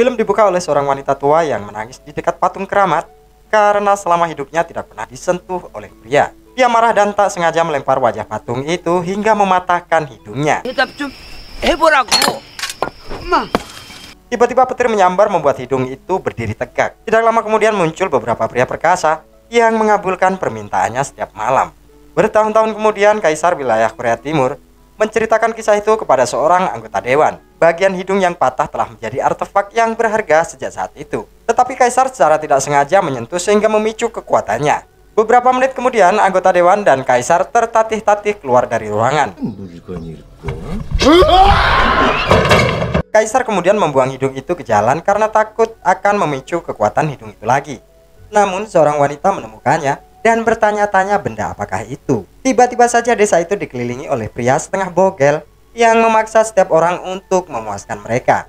Film dibuka oleh seorang wanita tua yang menangis di dekat patung keramat karena selama hidupnya tidak pernah disentuh oleh pria. Dia marah dan tak sengaja melempar wajah patung itu hingga mematahkan hidungnya. Tiba-tiba petir menyambar membuat hidung itu berdiri tegak. Tidak lama kemudian muncul beberapa pria perkasa yang mengabulkan permintaannya setiap malam. Bertahun-tahun kemudian Kaisar wilayah Korea Timur menceritakan kisah itu kepada seorang anggota dewan. Bagian hidung yang patah telah menjadi artefak yang berharga sejak saat itu. Tetapi Kaisar secara tidak sengaja menyentuh sehingga memicu kekuatannya. Beberapa menit kemudian anggota dewan dan Kaisar tertatih-tatih keluar dari ruangan. Kaisar kemudian membuang hidung itu ke jalan karena takut akan memicu kekuatan hidung itu lagi. Namun seorang wanita menemukannya dan bertanya-tanya benda apakah itu. Tiba-tiba saja desa itu dikelilingi oleh pria setengah bogel yang memaksa setiap orang untuk memuaskan mereka.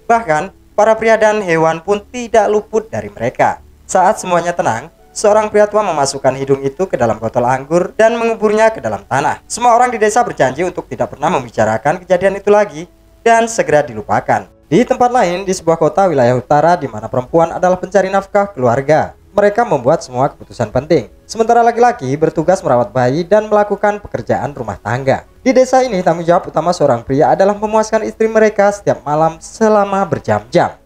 Bahkan para pria dan hewan pun tidak luput dari mereka. Saat semuanya tenang, seorang pria tua memasukkan hidung itu ke dalam botol anggur dan menguburnya ke dalam tanah. Semua orang di desa berjanji untuk tidak pernah membicarakan kejadian itu lagi dan segera dilupakan. Di tempat lain, di sebuah kota wilayah utara di mana perempuan adalah pencari nafkah keluarga, mereka membuat semua keputusan penting. Sementara laki-laki bertugas merawat bayi dan melakukan pekerjaan rumah tangga. Di desa ini, tanggung jawab utama seorang pria adalah memuaskan istri mereka setiap malam selama berjam-jam.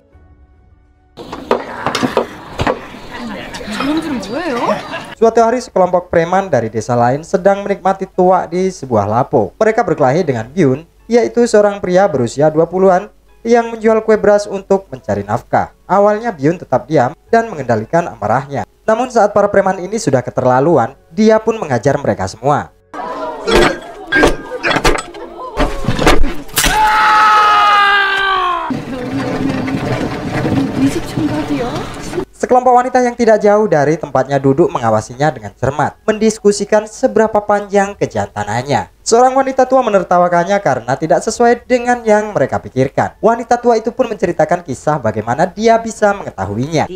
Suatu hari sekelompok preman dari desa lain sedang menikmati tuak di sebuah lapo. Mereka berkelahi dengan Byun, yaitu seorang pria berusia 20-an yang menjual kue beras untuk mencari nafkah. Awalnya Byun tetap diam dan mengendalikan amarahnya. Namun saat para preman ini sudah keterlaluan, dia pun mengajar mereka semua. Sekelompok wanita yang tidak jauh dari tempatnya duduk mengawasinya dengan cermat, mendiskusikan seberapa panjang kejantanannya. Seorang wanita tua menertawakannya karena tidak sesuai dengan yang mereka pikirkan. Wanita tua itu pun menceritakan kisah bagaimana dia bisa mengetahuinya.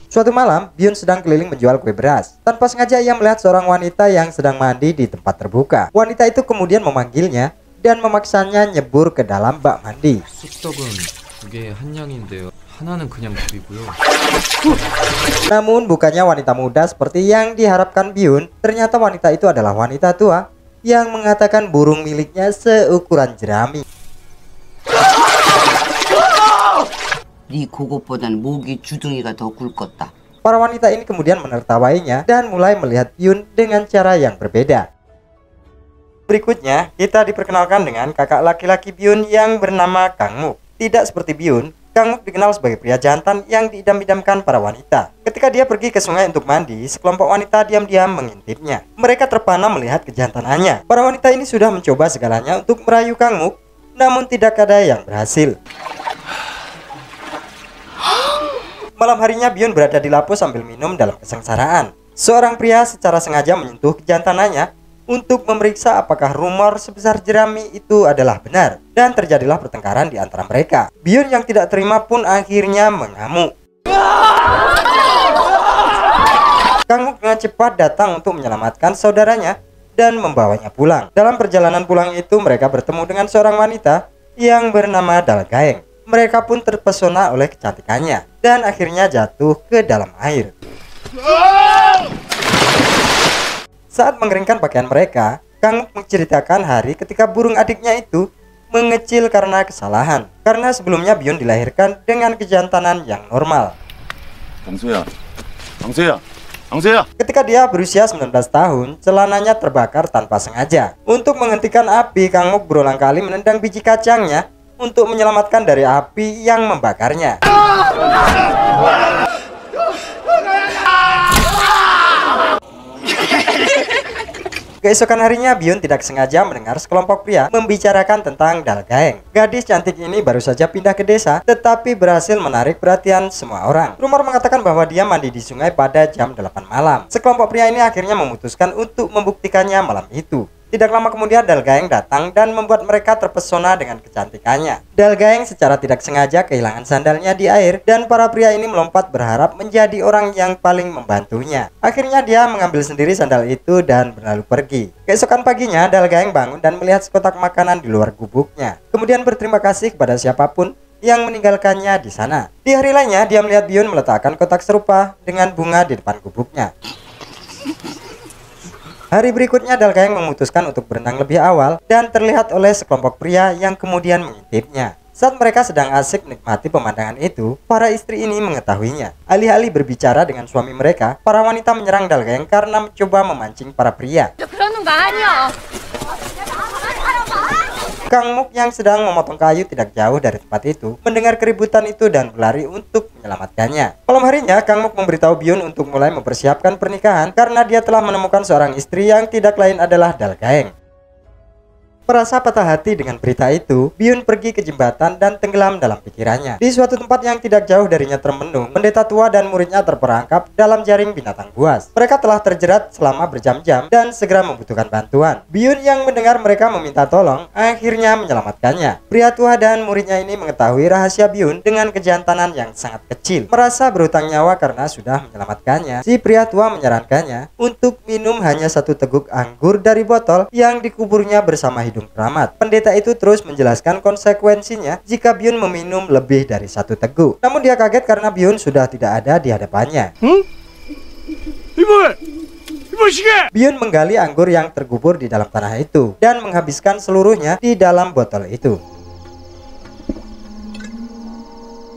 Suatu malam, Byun sedang keliling menjual kue beras. Tanpa sengaja ia melihat seorang wanita yang sedang mandi di tempat terbuka. Wanita itu kemudian memanggilnya dan memaksanya nyebur ke dalam bak mandi. Namun bukannya wanita muda seperti yang diharapkan Byun. Ternyata wanita itu adalah wanita tua yang mengatakan burung miliknya seukuran jerami. Para wanita ini kemudian menertawainya dan mulai melihat Byun dengan cara yang berbeda. Berikutnya, kita diperkenalkan dengan kakak laki-laki Byun yang bernama Kang Muk. Tidak seperti Byun, Kang Muk dikenal sebagai pria jantan yang diidam-idamkan para wanita. Ketika dia pergi ke sungai untuk mandi, sekelompok wanita diam-diam mengintipnya. Mereka terpana melihat kejantanannya. Para wanita ini sudah mencoba segalanya untuk merayu Kang Muk, namun tidak ada yang berhasil. Malam harinya Byun berada di lapo sambil minum dalam kesengsaraan. Seorang pria secara sengaja menyentuh kejantanannya untuk memeriksa apakah rumor sebesar jerami itu adalah benar, dan terjadilah pertengkaran di antara mereka. Byun yang tidak terima pun akhirnya mengamuk. Kang Muk dengan cepat datang untuk menyelamatkan saudaranya dan membawanya pulang. Dalam perjalanan pulang itu mereka bertemu dengan seorang wanita yang bernama Dal Gaeng. Mereka pun terpesona oleh kecantikannya dan akhirnya jatuh ke dalam air. Saat mengeringkan pakaian mereka, Kang Muk menceritakan hari ketika burung adiknya itu mengecil karena kesalahan. Karena sebelumnya Byun dilahirkan dengan kejantanan yang normal. Ketika dia berusia 19 tahun, celananya terbakar tanpa sengaja. Untuk menghentikan api, Kang Muk berulang kali menendang biji kacangnya untuk menyelamatkan dari api yang membakarnya. Keesokan harinya Byun tidak sengaja mendengar sekelompok pria membicarakan tentang Dal Gaeng. Gadis cantik ini baru saja pindah ke desa tetapi berhasil menarik perhatian semua orang. Rumor mengatakan bahwa dia mandi di sungai pada jam 8 malam. Sekelompok pria ini akhirnya memutuskan untuk membuktikannya malam itu. Tidak lama kemudian Dalgaeng datang dan membuat mereka terpesona dengan kecantikannya. Dalgaeng secara tidak sengaja kehilangan sandalnya di air dan para pria ini melompat berharap menjadi orang yang paling membantunya. Akhirnya dia mengambil sendiri sandal itu dan berlalu pergi. Keesokan paginya Dalgaeng bangun dan melihat sekotak makanan di luar gubuknya. Kemudian berterima kasih kepada siapapun yang meninggalkannya di sana. Di hari lainnya dia melihat Byun meletakkan kotak serupa dengan bunga di depan gubuknya. Hari berikutnya Dalgaeng memutuskan untuk berenang lebih awal dan terlihat oleh sekelompok pria yang kemudian mengintipnya. Saat mereka sedang asik menikmati pemandangan itu, para istri ini mengetahuinya. Alih-alih berbicara dengan suami mereka, para wanita menyerang Dalgaeng karena mencoba memancing para pria. Kang Muk yang sedang memotong kayu tidak jauh dari tempat itu mendengar keributan itu dan berlari untuk menyelamatkannya. Malam harinya Kang Muk memberitahu Byun untuk mulai mempersiapkan pernikahan karena dia telah menemukan seorang istri yang tidak lain adalah Dalgaeng. Merasa patah hati dengan berita itu, Byun pergi ke jembatan dan tenggelam dalam pikirannya. Di suatu tempat yang tidak jauh darinya termenung, pendeta tua dan muridnya terperangkap dalam jaring binatang buas. Mereka telah terjerat selama berjam-jam dan segera membutuhkan bantuan. Byun yang mendengar mereka meminta tolong, akhirnya menyelamatkannya. Pria tua dan muridnya ini mengetahui rahasia Byun dengan kejantanan yang sangat kecil. Merasa berhutang nyawa karena sudah menyelamatkannya, si pria tua menyarankannya untuk minum hanya 1 teguk anggur dari botol yang dikuburnya bersama hidung keramat. Pendeta itu terus menjelaskan konsekuensinya jika Byun meminum lebih dari 1 teguk. Namun dia kaget karena Byun sudah tidak ada di hadapannya. Byun menggali anggur yang terkubur di dalam tanah itu dan menghabiskan seluruhnya di dalam botol itu.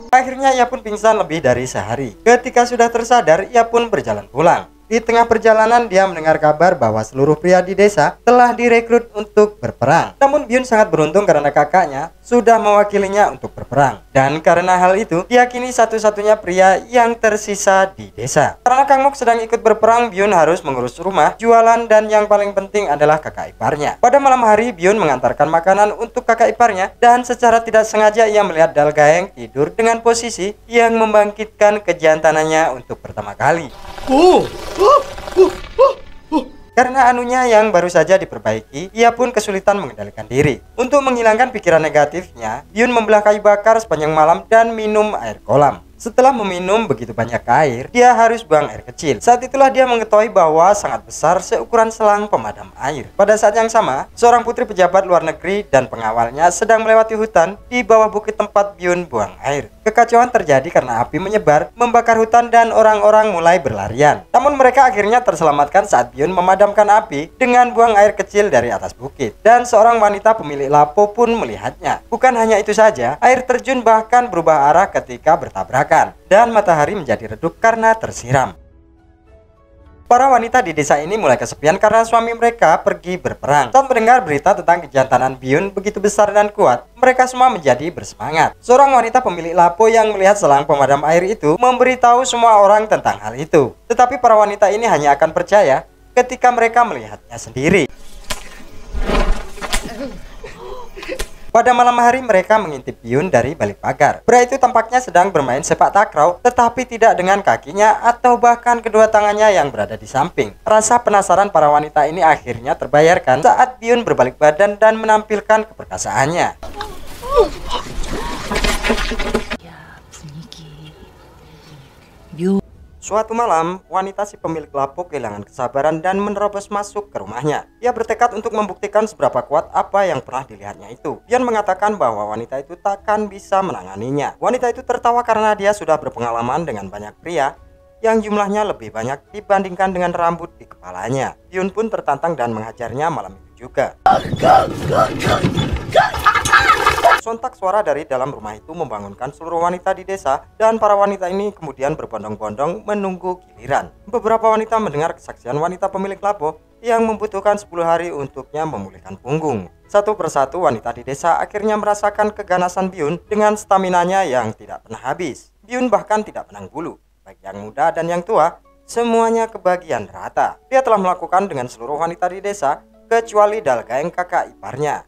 Akhirnya ia pun pingsan lebih dari sehari. Ketika sudah tersadar, ia pun berjalan pulang. Di tengah perjalanan dia mendengar kabar bahwa seluruh pria di desa telah direkrut untuk berperang. Namun Byun sangat beruntung karena kakaknya sudah mewakilinya untuk berperang. Dan karena hal itu, dia kini satu-satunya pria yang tersisa di desa. Karena Kang Muk sedang ikut berperang, Byun harus mengurus rumah, jualan, dan yang paling penting adalah kakak iparnya. Pada malam hari, Byun mengantarkan makanan untuk kakak iparnya dan secara tidak sengaja ia melihat Dalgaeng tidur dengan posisi yang membangkitkan kejantanannya untuk pertama kali. Karena anunya yang baru saja diperbaiki, ia pun kesulitan mengendalikan diri. Untuk menghilangkan pikiran negatifnya, Byun membelah kayu bakar sepanjang malam dan minum air kolam. Setelah meminum begitu banyak air, dia harus buang air kecil. Saat itulah dia mengetahui bahwa sangat besar seukuran selang pemadam air. Pada saat yang sama, seorang putri pejabat luar negeri dan pengawalnya sedang melewati hutan di bawah bukit tempat Byun buang air. Kekacauan terjadi karena api menyebar, membakar hutan dan orang-orang mulai berlarian. Namun mereka akhirnya terselamatkan saat Byun memadamkan api dengan buang air kecil dari atas bukit. Dan seorang wanita pemilik lapo pun melihatnya. Bukan hanya itu saja, air terjun bahkan berubah arah ketika bertabrakan. Dan matahari menjadi redup karena tersiram. Para wanita di desa ini mulai kesepian karena suami mereka pergi berperang. Saat mendengar berita tentang kejantanan Byun begitu besar dan kuat, mereka semua menjadi bersemangat. Seorang wanita pemilik lapo yang melihat selang pemadam air itu memberitahu semua orang tentang hal itu. Tetapi para wanita ini hanya akan percaya ketika mereka melihatnya sendiri. Pada malam hari mereka mengintip Byun dari balik pagar. Pria itu tampaknya sedang bermain sepak takraw, tetapi tidak dengan kakinya atau bahkan kedua tangannya yang berada di samping. Rasa penasaran para wanita ini akhirnya terbayarkan saat Byun berbalik badan dan menampilkan keperkasaannya. Suatu malam, wanita si pemilik lapo kehilangan kesabaran dan menerobos masuk ke rumahnya. Ia bertekad untuk membuktikan seberapa kuat apa yang pernah dilihatnya itu. Byun mengatakan bahwa wanita itu takkan bisa menanganinya. Wanita itu tertawa karena dia sudah berpengalaman dengan banyak pria yang jumlahnya lebih banyak dibandingkan dengan rambut di kepalanya. Byun pun tertantang dan menghajarnya malam itu juga. Sontak suara dari dalam rumah itu membangunkan seluruh wanita di desa dan para wanita ini kemudian berbondong-bondong menunggu giliran. Beberapa wanita mendengar kesaksian wanita pemilik lapo yang membutuhkan 10 hari untuknya memulihkan punggung. Satu persatu wanita di desa akhirnya merasakan keganasan Byun dengan staminanya yang tidak pernah habis. Byun bahkan tidak pandang bulu, baik yang muda dan yang tua, semuanya kebagian rata. Dia telah melakukan dengan seluruh wanita di desa kecuali Dalgaeng kakak iparnya.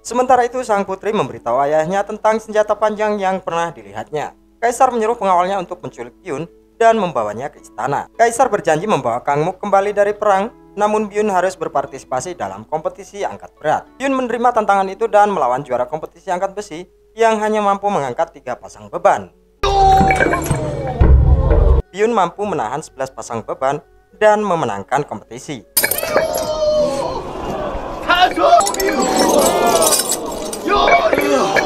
Sementara itu sang putri memberitahu ayahnya tentang senjata panjang yang pernah dilihatnya. Kaisar menyuruh pengawalnya untuk menculik Byun dan membawanya ke istana. Kaisar berjanji membawa Kang Muk kembali dari perang, namun Byun harus berpartisipasi dalam kompetisi angkat berat. Byun menerima tantangan itu dan melawan juara kompetisi angkat besi yang hanya mampu mengangkat 3 pasang beban. Byun mampu menahan 11 pasang beban dan memenangkan kompetisi.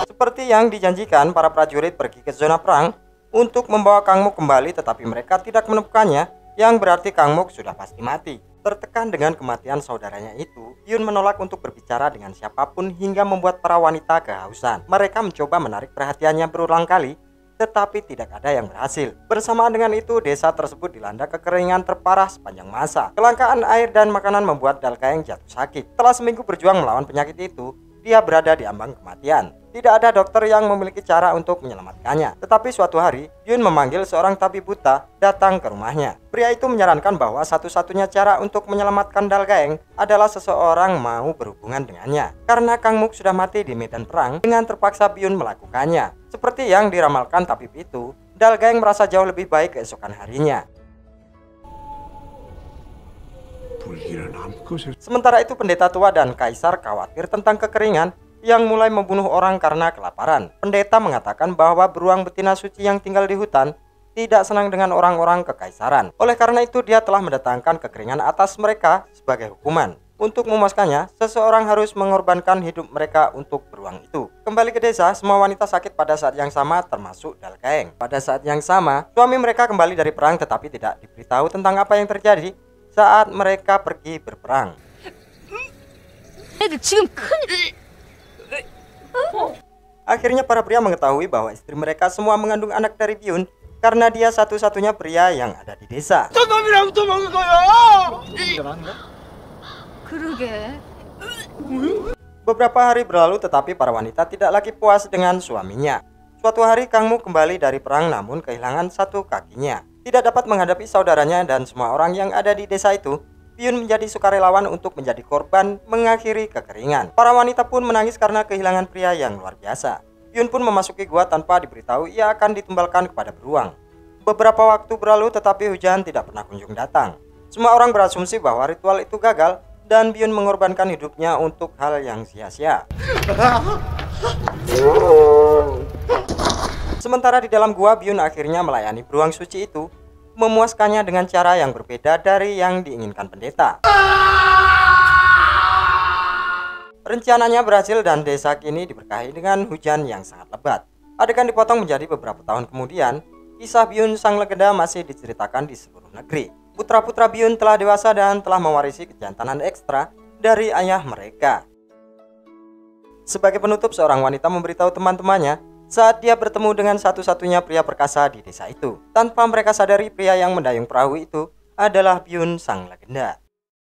Seperti yang dijanjikan, para prajurit pergi ke zona perang untuk membawa Kang Muk kembali, tetapi mereka tidak menemukannya, yang berarti Kang Muk sudah pasti mati. Tertekan dengan kematian saudaranya itu, Byun menolak untuk berbicara dengan siapapun hingga membuat para wanita kehausan. Mereka mencoba menarik perhatiannya berulang kali, tetapi tidak ada yang berhasil. Bersamaan dengan itu, desa tersebut dilanda kekeringan terparah sepanjang masa. Kelangkaan air dan makanan membuat Dalgaeng jatuh sakit. Setelah seminggu berjuang melawan penyakit itu, dia berada di ambang kematian. Tidak ada dokter yang memiliki cara untuk menyelamatkannya. Tetapi suatu hari, Byun memanggil seorang tabib buta datang ke rumahnya. Pria itu menyarankan bahwa satu-satunya cara untuk menyelamatkan Dalgaeng adalah seseorang mau berhubungan dengannya. Karena Kang Muk sudah mati di medan perang, dengan terpaksa Byun melakukannya. Seperti yang diramalkan tabib itu, Dalgaeng merasa jauh lebih baik keesokan harinya. Sementara itu, pendeta tua dan kaisar khawatir tentang kekeringan yang mulai membunuh orang karena kelaparan. Pendeta mengatakan bahwa beruang betina suci yang tinggal di hutan tidak senang dengan orang-orang kekaisaran. Oleh karena itu, dia telah mendatangkan kekeringan atas mereka sebagai hukuman. Untuk memuaskannya, seseorang harus mengorbankan hidup mereka untuk beruang itu. Kembali ke desa, semua wanita sakit pada saat yang sama, termasuk Dalgaeng. Pada saat yang sama, suami mereka kembali dari perang tetapi tidak diberitahu tentang apa yang terjadi saat mereka pergi berperang. Akhirnya para pria mengetahui bahwa istri mereka semua mengandung anak dari Byun karena dia satu-satunya pria yang ada di desa. Beberapa hari berlalu tetapi para wanita tidak lagi puas dengan suaminya. Suatu hari Kang Muk kembali dari perang namun kehilangan satu kakinya. Tidak dapat menghadapi saudaranya dan semua orang yang ada di desa itu, Byun menjadi sukarelawan untuk menjadi korban mengakhiri kekeringan. Para wanita pun menangis karena kehilangan pria yang luar biasa. Byun pun memasuki gua tanpa diberitahu ia akan ditumbalkan kepada beruang. Beberapa waktu berlalu tetapi hujan tidak pernah kunjung datang. Semua orang berasumsi bahwa ritual itu gagal dan Byun mengorbankan hidupnya untuk hal yang sia-sia. Sementara di dalam gua, Byun akhirnya melayani beruang suci itu, memuaskannya dengan cara yang berbeda dari yang diinginkan pendeta. Rencananya berhasil dan desa kini diberkahi dengan hujan yang sangat lebat. Adegan dipotong menjadi beberapa tahun kemudian, kisah Byun sang legenda masih diceritakan di seluruh negeri. Putra-putra Byun telah dewasa dan telah mewarisi kejantanan ekstra dari ayah mereka. Sebagai penutup, seorang wanita memberitahu teman-temannya saat dia bertemu dengan satu-satunya pria perkasa di desa itu. Tanpa mereka sadari, pria yang mendayung perahu itu adalah Byun sang legenda.